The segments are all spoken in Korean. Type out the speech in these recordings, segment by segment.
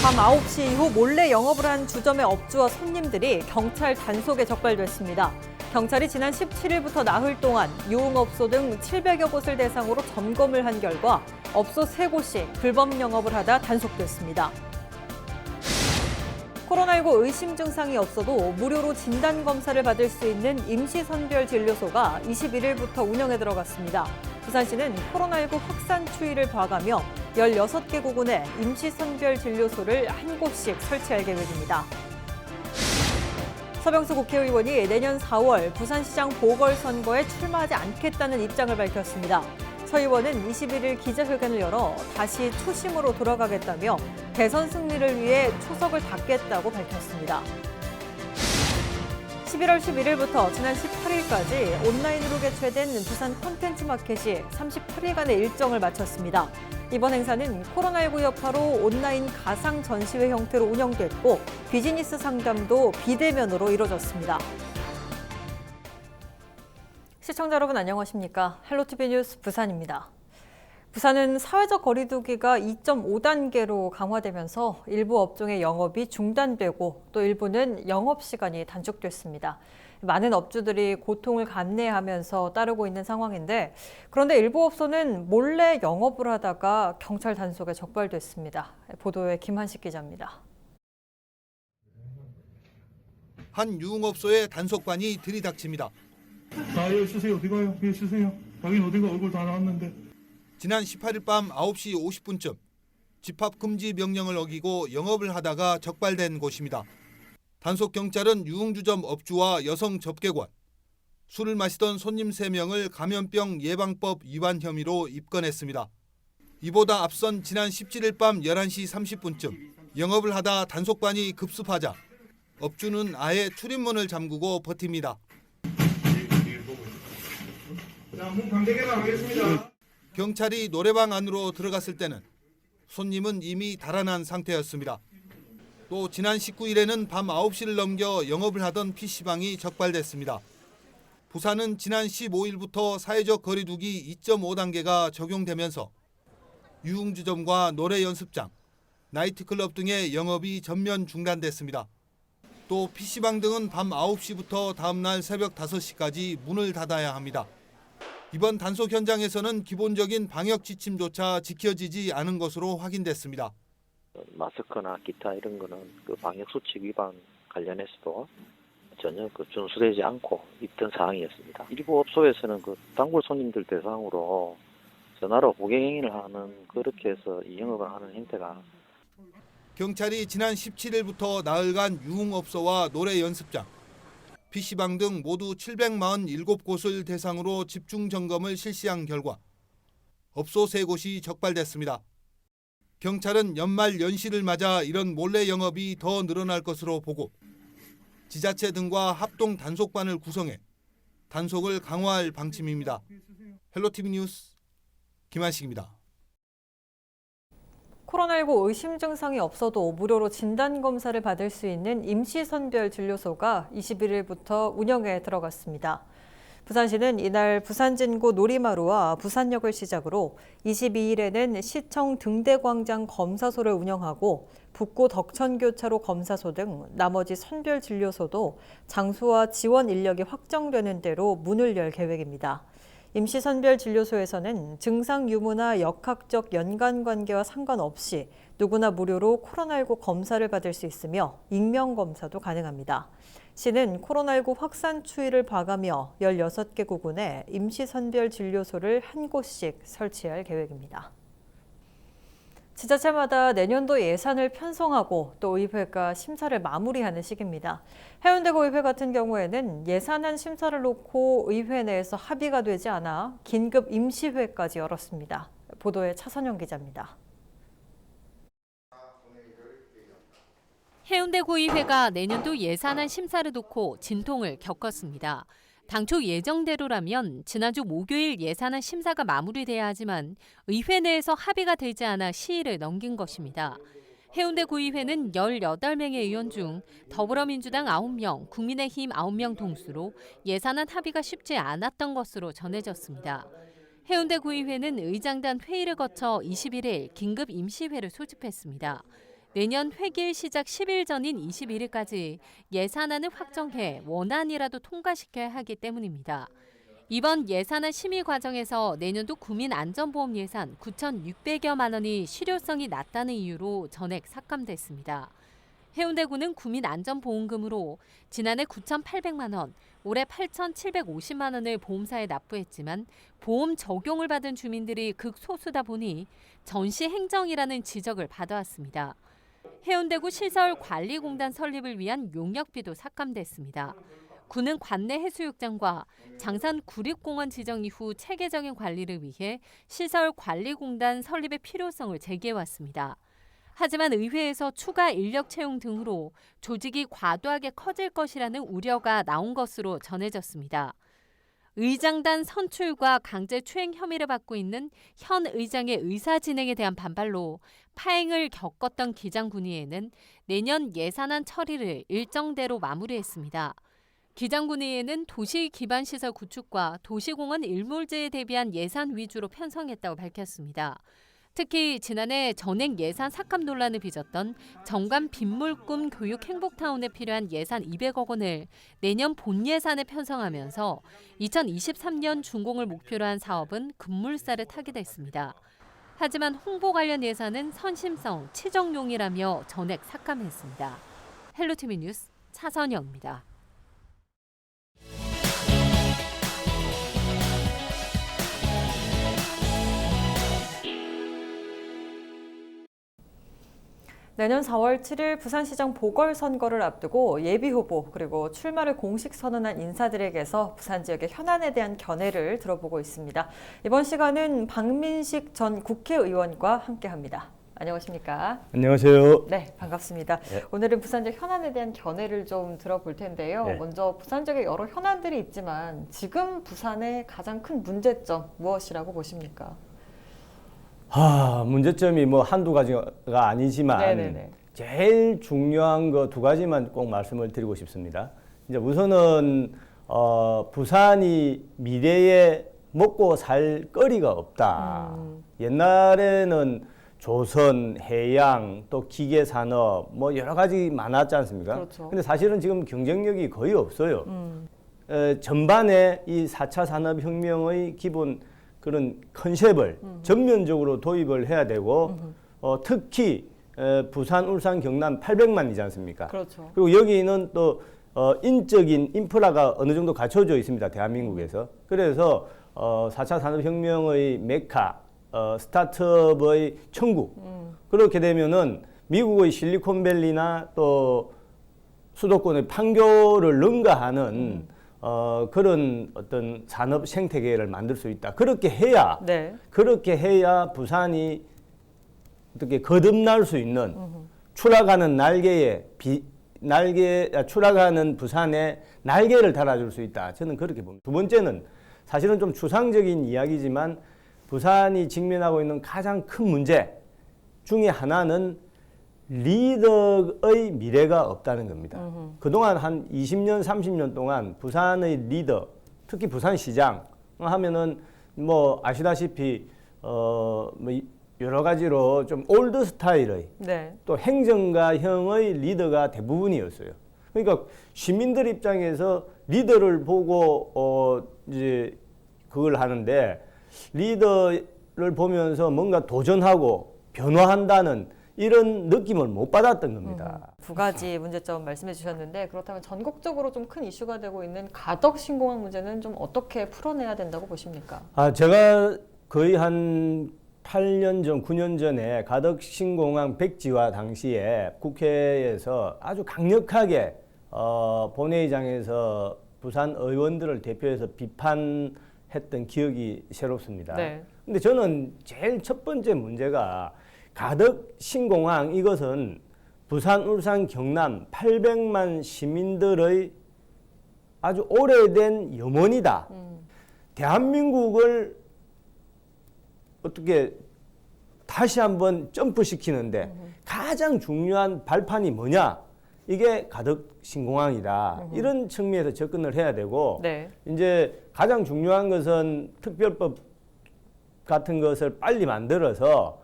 밤 9시 이후 몰래 영업을 한 주점의 업주와 손님들이 경찰 단속에 적발됐습니다. 경찰이 지난 17일부터 나흘 동안 유흥업소 등 700여 곳을 대상으로 점검을 한 결과 업소 3곳이 불법 영업을 하다 단속됐습니다. 코로나19 의심 증상이 없어도 무료로 진단검사를 받을 수 있는 임시선별진료소가 21일부터 운영에 들어갔습니다. 부산시는 코로나19 확산 추이를 봐가며 16개 구군에 임시선별진료소를 한 곳씩 설치할 계획입니다. 서병수 국회의원이 내년 4월 부산시장 보궐선거에 출마하지 않겠다는 입장을 밝혔습니다. 서 의원은 21일 기자회견을 열어 다시 초심으로 돌아가겠다며 대선 승리를 위해 초석을 닫겠다고 밝혔습니다. 11월 11일부터 지난 18일까지 온라인으로 개최된 부산 콘텐츠 마켓이 38일간의 일정을 마쳤습니다. 이번 행사는 코로나19 여파로 온라인 가상 전시회 형태로 운영됐고 비즈니스 상담도 비대면으로 이뤄졌습니다. 시청자 여러분 안녕하십니까? 헬로티비 뉴스 부산입니다. 부산은 사회적 거리 두기가 2.5단계로 강화되면서 일부 업종의 영업이 중단되고 또 일부는 영업시간이 단축됐습니다. 많은 업주들이 고통을 감내하면서 따르고 있는 상황인데 그런데 일부 업소는 몰래 영업을 하다가 경찰 단속에 적발됐습니다. 보도에 김한식 기자입니다. 한 유흥업소의 단속반이 들이닥칩니다. 여기 쓰세요. 어디 가요? 여기 쓰세요. 자기는 어디가 얼굴 다 나왔는데. 지난 18일 밤 9시 50분쯤 집합금지 명령을 어기고 영업을 하다가 적발된 곳입니다. 단속 경찰은 유흥주점 업주와 여성 접객원, 술을 마시던 손님 3명을 감염병 예방법 위반 혐의로 입건했습니다. 이보다 앞선 지난 17일 밤 11시 30분쯤 영업을 하다 단속반이 급습하자 업주는 아예 출입문을 잠그고 버팁니다. 자, 문 관계 개방하겠습니다. 경찰이 노래방 안으로 들어갔을 때는 손님은 이미 달아난 상태였습니다. 또 지난 19일에는 밤 9시를 넘겨 영업을 하던 PC방이 적발됐습니다. 부산은 지난 15일부터 사회적 거리두기 2.5단계가 적용되면서 유흥주점과 노래 연습장, 나이트클럽 등의 영업이 전면 중단됐습니다. 또 PC방 등은 밤 9시부터 다음날 새벽 5시까지 문을 닫아야 합니다. 이번 단속 현장에서는 기본적인 방역 지침조차 지켜지지 않은 것으로 확인됐습니다. 마스크나 기타 이런 거는 그 방역 수칙 위반 관련해서도 전혀 준수되지 않고 있던 상황이었습니다. 일부 업소에서는 그 단골 손님들 대상으로 전화로 고객행위를 하는 그렇게 해서 이 영업을 하는 형태가 경찰이 지난 17일부터 나흘간 유흥업소와 노래 연습장, PC방 등 모두 747곳을 대상으로 집중 점검을 실시한 결과 업소 3곳이 적발됐습니다. 경찰은 연말 연시를 맞아 이런 몰래 영업이 더 늘어날 것으로 보고 지자체 등과 합동 단속반을 구성해 단속을 강화할 방침입니다. 헬로티비 뉴스 김한식입니다. 코로나19 의심 증상이 없어도 무료로 진단검사를 받을 수 있는 임시선별진료소가 21일부터 운영에 들어갔습니다. 부산시는 이날 부산진구 놀이마루와 부산역을 시작으로 22일에는 시청 등대광장 검사소를 운영하고 북구 덕천교차로 검사소 등 나머지 선별진료소도 장소와 지원 인력이 확정되는 대로 문을 열 계획입니다. 임시선별진료소에서는 증상 유무나 역학적 연관관계와 상관없이 누구나 무료로 코로나19 검사를 받을 수 있으며 익명검사도 가능합니다. 시는 코로나19 확산 추이를 봐가며 16개 구군에 임시선별진료소를 한 곳씩 설치할 계획입니다. 지자체마다 내년도 예산을 편성하고 또 의회가 심사를 마무리하는 시기입니다. 해운대구의회 같은 경우에는 예산안 심사를 놓고 의회 내에서 합의가 되지 않아 긴급 임시회까지 열었습니다. 보도에 차선영 기자입니다. 해운대구의회가 내년도 예산안 심사를 놓고 진통을 겪었습니다. 당초 예정대로라면 지난주 목요일 예산안 심사가 마무리돼야 하지만 의회 내에서 합의가 되지 않아 시일을 넘긴 것입니다. 해운대구의회는 18명의 의원 중 더불어민주당 9명, 국민의힘 9명 동수로 예산안 합의가 쉽지 않았던 것으로 전해졌습니다. 해운대구의회는 의장단 회의를 거쳐 21일 긴급 임시회를 소집했습니다. 내년 회기일 시작 10일 전인 21일까지 예산안을 확정해 원안이라도 통과시켜야 하기 때문입니다. 이번 예산안 심의 과정에서 내년도 국민안전보험 예산 9,600여만 원이 실효성이 낮다는 이유로 전액 삭감됐습니다. 해운대구는 국민안전보험금으로 지난해 9,800만 원, 올해 8,750만 원을 보험사에 납부했지만 보험 적용을 받은 주민들이 극소수다 보니 전시 행정이라는 지적을 받아왔습니다. 해운대구 시설관리공단 설립을 위한 용역비도 삭감됐습니다. 구는 관내 해수욕장과 장산 구립공원 지정 이후 체계적인 관리를 위해 시설관리공단 설립의 필요성을 제기해왔습니다. 하지만 의회에서 추가 인력 채용 등으로 조직이 과도하게 커질 것이라는 우려가 나온 것으로 전해졌습니다. 의장단 선출과 강제 추행 혐의를 받고 있는 현 의장의 의사 진행에 대한 반발로 파행을 겪었던 기장군의회는 내년 예산안 처리를 일정대로 마무리했습니다. 기장군의회는 도시 기반 시설 구축과 도시공원 일몰제에 대비한 예산 위주로 편성했다고 밝혔습니다. 특히 지난해 전액 예산 삭감 논란을 빚었던 정관 빗물꿈 교육 행복타운에 필요한 예산 200억 원을 내년 본 예산에 편성하면서 2023년 준공을 목표로 한 사업은 급물살을 타게 됐습니다. 하지만 홍보 관련 예산은 선심성, 치정용이라며 전액 삭감했습니다. 헬로티비 뉴스 차선영입니다. 내년 4월 7일 부산시장 보궐선거를 앞두고 예비후보 그리고 출마를 공식 선언한 인사들에게서 부산 지역의 현안에 대한 견해를 들어보고 있습니다. 이번 시간은 박민식 전 국회의원과 함께합니다. 안녕하십니까? 안녕하세요. 네, 반갑습니다. 네. 오늘은 부산 지역 현안에 대한 견해를 좀 들어볼 텐데요. 네. 먼저 부산 지역에 여러 현안들이 있지만 지금 부산의 가장 큰 문제점 무엇이라고 보십니까? 문제점이 뭐 한두 가지가 아니지만 네네네. 제일 중요한 거 두 가지만 꼭 말씀을 드리고 싶습니다. 이제 우선은 부산이 미래에 먹고 살 거리가 없다. 옛날에는 조선, 해양, 또 기계 산업 뭐 여러 가지 많았지 않습니까? 그렇죠. 근데 사실은 지금 경쟁력이 거의 없어요. 전반에 이 4차 산업혁명의 기본 그런 컨셉을 전면적으로 도입을 해야 되고 특히 부산, 울산, 경남 800만이지 않습니까? 그렇죠. 그리고 여기는 또 인적인 인프라가 어느 정도 갖춰져 있습니다. 대한민국에서. 그래서 4차 산업혁명의 메카, 스타트업의 천국. 그렇게 되면은 미국의 실리콘밸리나 또 수도권의 판교를 능가하는 그런 어떤 산업 생태계를 만들 수 있다. 그렇게 해야 부산이 어떻게 거듭날 수 있는 추락하는 추락하는 부산에 날개를 달아줄 수 있다. 저는 그렇게 봅니다. 두 번째는 사실은 좀 추상적인 이야기지만 부산이 직면하고 있는 가장 큰 문제 중에 하나는 리더의 미래가 없다는 겁니다. 그동안 한 20년, 30년 동안 부산의 리더, 특히 부산시장 하면은 뭐 아시다시피 뭐 여러 가지로 좀 올드 스타일의 또 행정가형의 리더가 대부분이었어요. 그러니까 시민들 입장에서 리더를 보고 이제 그걸 하는데 리더를 보면서 뭔가 도전하고 변화한다는 이런 느낌을 못 받았던 겁니다. 두 가지 문제점 말씀해 주셨는데 그렇다면 전국적으로 좀 큰 이슈가 되고 있는 가덕 신공항 문제는 좀 어떻게 풀어내야 된다고 보십니까? 제가 거의 한 8년 전, 9년 전에 가덕 신공항 백지화 당시에 국회에서 아주 강력하게 본회의장에서 부산 의원들을 대표해서 비판했던 기억이 새롭습니다. 근데 저는 제일 첫 번째 문제가 가덕 신공항 이것은 부산, 울산, 경남 800만 시민들의 아주 오래된 염원이다. 대한민국을 어떻게 다시 한번 점프시키는데 가장 중요한 발판이 뭐냐? 이게 가덕 신공항이다. 이런 측면에서 접근을 해야 되고 이제 가장 중요한 것은 특별법 같은 것을 빨리 만들어서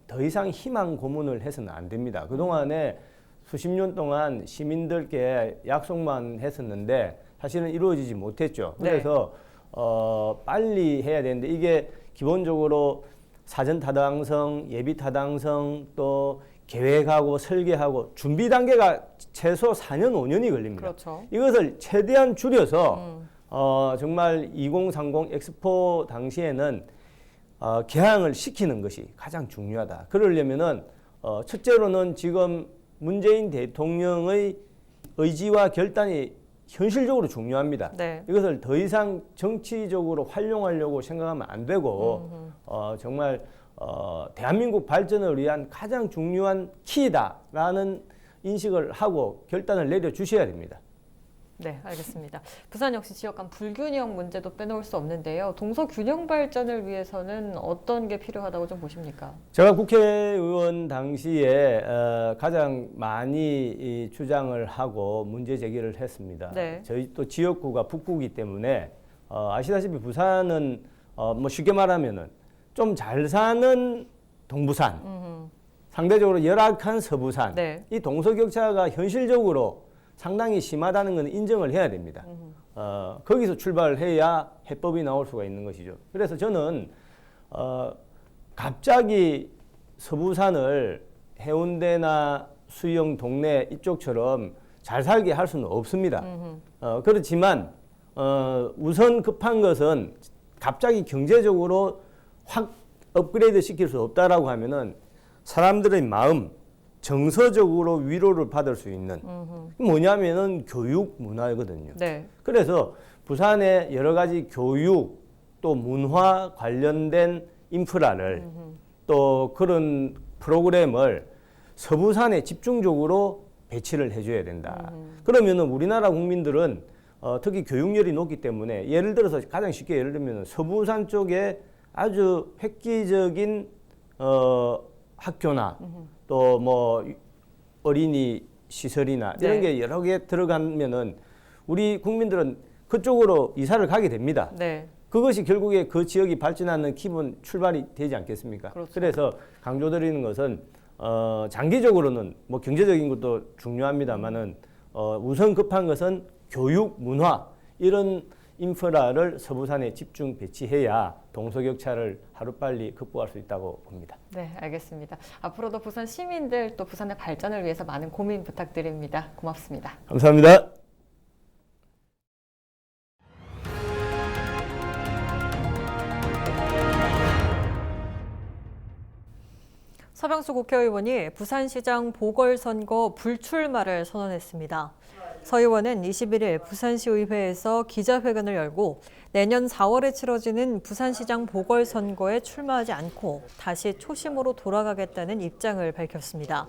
더 이상 희망 고문을 해서는 안 됩니다. 그동안에 수십 년 동안 시민들께 약속만 했었는데 사실은 이루어지지 못했죠. 그래서 빨리 해야 되는데 이게 기본적으로 사전 타당성, 예비 타당성, 또 계획하고 설계하고 준비 단계가 최소 4년, 5년이 걸립니다. 그렇죠. 이것을 최대한 줄여서 정말 2030 엑스포 당시에는 개항을 시키는 것이 가장 중요하다. 그러려면은 첫째로는 지금 문재인 대통령의 의지와 결단이 현실적으로 중요합니다. 네. 이것을 더 이상 정치적으로 활용하려고 생각하면 안 되고 정말 대한민국 발전을 위한 가장 중요한 키다라는 인식을 하고 결단을 내려주셔야 됩니다. 네, 알겠습니다. 부산 역시 지역 간 불균형 문제도 빼놓을 수 없는데요. 동서 균형 발전을 위해서는 어떤 게 필요하다고 좀 보십니까? 제가 국회의원 당시에 가장 많이 주장을 하고 문제 제기를 했습니다. 네. 저희 또 지역구가 북구이기 때문에 아시다시피 부산은 뭐 쉽게 말하면은 좀 잘 사는 동부산, 상대적으로 열악한 서부산, 네. 이 동서격차가 현실적으로 상당히 심하다는 건 인정을 해야 됩니다. 거기서 출발해야 해법이 나올 수가 있는 것이죠. 그래서 저는 갑자기 서부산을 해운대나 수영 동네 이쪽처럼 잘 살게 할 수는 없습니다. 그렇지만 우선 급한 것은 갑자기 경제적으로 확 업그레이드 시킬 수 없다라고 하면은 사람들의 마음, 정서적으로 위로를 받을 수 있는 뭐냐면은 교육 문화거든요. 네. 그래서 부산의 여러 가지 교육 또 문화 관련된 인프라를 또 그런 프로그램을 서부산에 집중적으로 배치를 해줘야 된다. 그러면은 우리나라 국민들은 특히 교육열이 높기 때문에 예를 들어서 가장 쉽게 예를 들면 서부산 쪽에 아주 획기적인 학교나 또 뭐 어린이 시설이나 이런 게 여러 개 들어가면은 우리 국민들은 그쪽으로 이사를 가게 됩니다. 네. 그것이 결국에 그 지역이 발전하는 기본 출발이 되지 않겠습니까? 그렇죠. 그래서 강조드리는 것은 장기적으로는 뭐 경제적인 것도 중요합니다만은 우선 급한 것은 교육, 문화 이런 인프라를 서부산에 집중 배치해야 동서격차를 하루빨리 극복할 수 있다고 봅니다. 네, 알겠습니다. 앞으로도 부산 시민들 또 부산의 발전을 위해서 많은 고민 부탁드립니다. 고맙습니다. 감사합니다. 서병수 국회의원이 부산시장 보궐선거 불출마를 선언했습니다. 서 의원은 21일 부산시의회에서 기자회견을 열고 내년 4월에 치러지는 부산시장 보궐선거에 출마하지 않고 다시 초심으로 돌아가겠다는 입장을 밝혔습니다.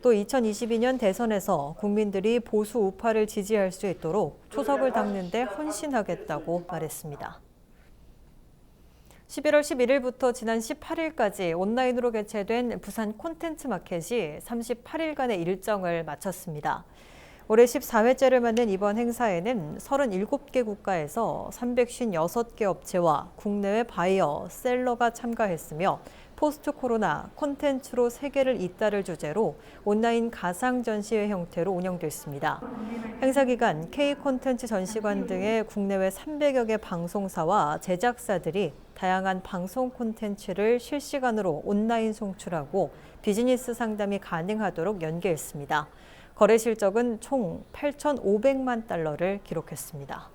또 2022년 대선에서 국민들이 보수 우파를 지지할 수 있도록 초석을 닦는 데 헌신하겠다고 말했습니다. 11월 11일부터 지난 18일까지 온라인으로 개최된 부산 콘텐츠 마켓이 38일간의 일정을 마쳤습니다. 올해 14회째를 맞는 이번 행사에는 37개 국가에서 356개 업체와 국내외 바이어, 셀러가 참가했으며 포스트 코로나 콘텐츠로 세계를 잇따를 주제로 온라인 가상 전시회 형태로 운영됐습니다. 행사 기간 K 콘텐츠 전시관 등의 국내외 300여 개 방송사와 제작사들이 다양한 방송 콘텐츠를 실시간으로 온라인 송출하고 비즈니스 상담이 가능하도록 연계했습니다. 거래 실적은 총 8,500만 달러를 기록했습니다.